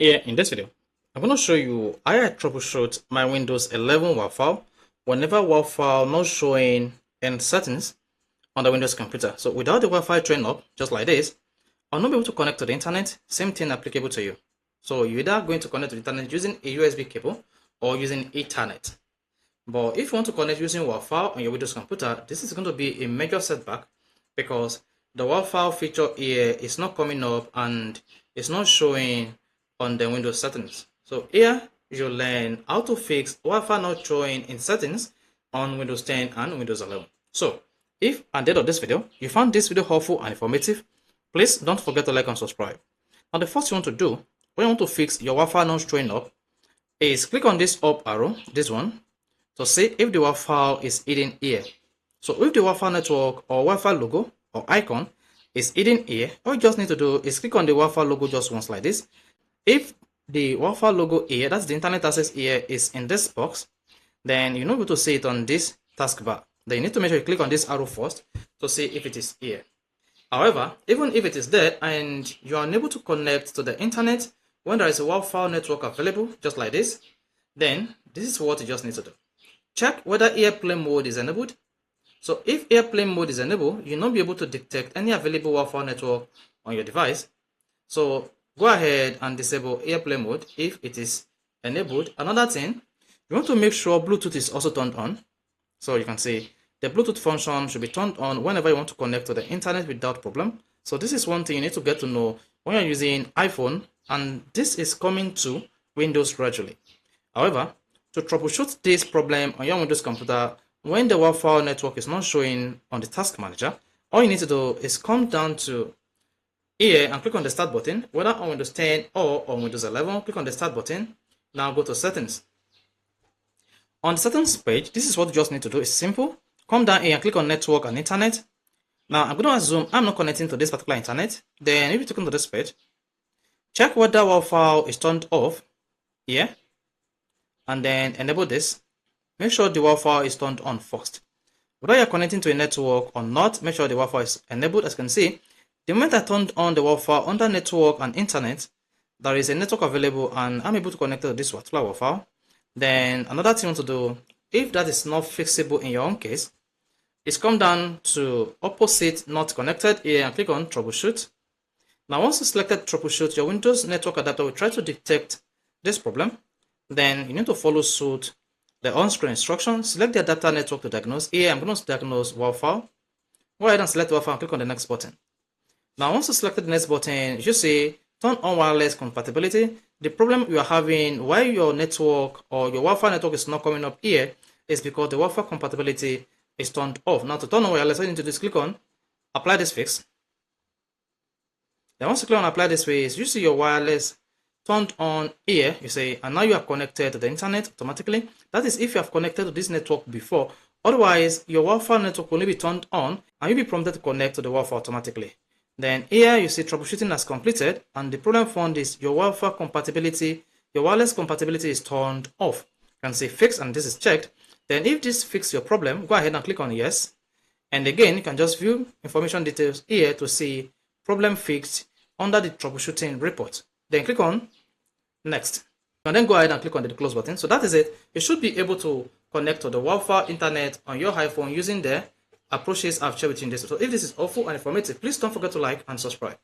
Here in this video, I'm going to show you how I troubleshoot my Windows 11 WAV file whenever WAV file not showing in settings on the Windows computer. So without the Wi-Fi trained up, just like this, I'll not be able to connect to the internet. Same thing applicable to you. So you're either going to connect to the internet using a USB cable or using Ethernet. But if you want to connect using WAV file on your Windows computer, this is going to be a major setback because the WAV file feature here is not coming up and it's not showing on the Windows settings. So here you'll learn how to fix Wi-Fi not showing in settings on Windows 10 and Windows 11. So if at the end of this video you found this video helpful and informative, please don't forget to like and subscribe. Now the first you want to do when you want to fix your Wi-Fi not showing up is click on this up arrow, this one, to see if the Wi-Fi is hidden here. So if the Wi-Fi network or Wi-Fi logo or icon is hidden here, all you just need to do is click on the Wi-Fi logo just once like this. If the Wi-Fi logo here, that's the internet access here, is in this box, then you're not able to see it on this taskbar. Then you need to make sure you click on this arrow first to see if it is here. However, even if it is there and you are unable to connect to the internet when there is a Wi-Fi network available, just like this, then this is what you just need to do. Check whether airplane mode is enabled. So if airplane mode is enabled, you'll not be able to detect any available Wi-Fi network on your device. So go ahead and disable airplane mode if it is enabled. Another thing, you want to make sure Bluetooth is also turned on. So you can see the Bluetooth function should be turned on whenever you want to connect to the internet without problem. So this is one thing you need to get to know when you're using iPhone, and this is coming to Windows gradually. However, to troubleshoot this problem on your Windows computer when the Wi-Fi network is not showing on the task manager, all you need to do is come down to here and click on the start button, whether on Windows 10 or on Windows 11. Click on the start button. Now go to settings. On the settings page, this is what you just need to do. It's simple. Come down here and click on network and internet. Now I'm going to assume I'm not connecting to this particular internet. Then if you click on this page, check whether Wi-Fi is turned off here, and then enable this. Make sure the Wi-Fi is turned on first. Whether you're connecting to a network or not, make sure the Wi-Fi is enabled. As you can see, the moment I turned on the Wi-Fi under network and internet, there is a network available and I'm able to connect to this particular Wi-Fi. Then another thing you want to do, if that is not fixable in your own case, is come down to opposite not connected here and click on troubleshoot. Now once you selected troubleshoot, your Windows network adapter will try to detect this problem. Then you need to follow suit the on-screen instructions. Select the adapter network to diagnose. Here I'm going to diagnose Wi-Fi. Go ahead and select Wi-Fi and click on the next button. Now once you selected the next button, you see turn on wireless compatibility. The problem you are having while your network or your Wi-Fi network is not coming up here is because the Wi-Fi compatibility is turned off. Now to turn on wireless, all you need to do is click on apply this fix. Then once you click on apply this fix, you see your wireless turned on here, you say, and now you are connected to the internet automatically. That is if you have connected to this network before. Otherwise, your Wi-Fi network will only be turned on and you'll be prompted to connect to the Wi-Fi automatically. Then here you see troubleshooting has completed, and the problem found is your Wi-Fi compatibility, your wireless compatibility is turned off. You can say fix, and this is checked. Then if this fixes your problem, go ahead and click on yes. And again, you can just view information details here to see problem fixed under the troubleshooting report. Then click on next. And then go ahead and click on the close button. So that is it. You should be able to connect to the Wi-Fi internet on your iPhone using the approaches I've shared with you in this. So if this is helpful and informative, please don't forget to like and subscribe.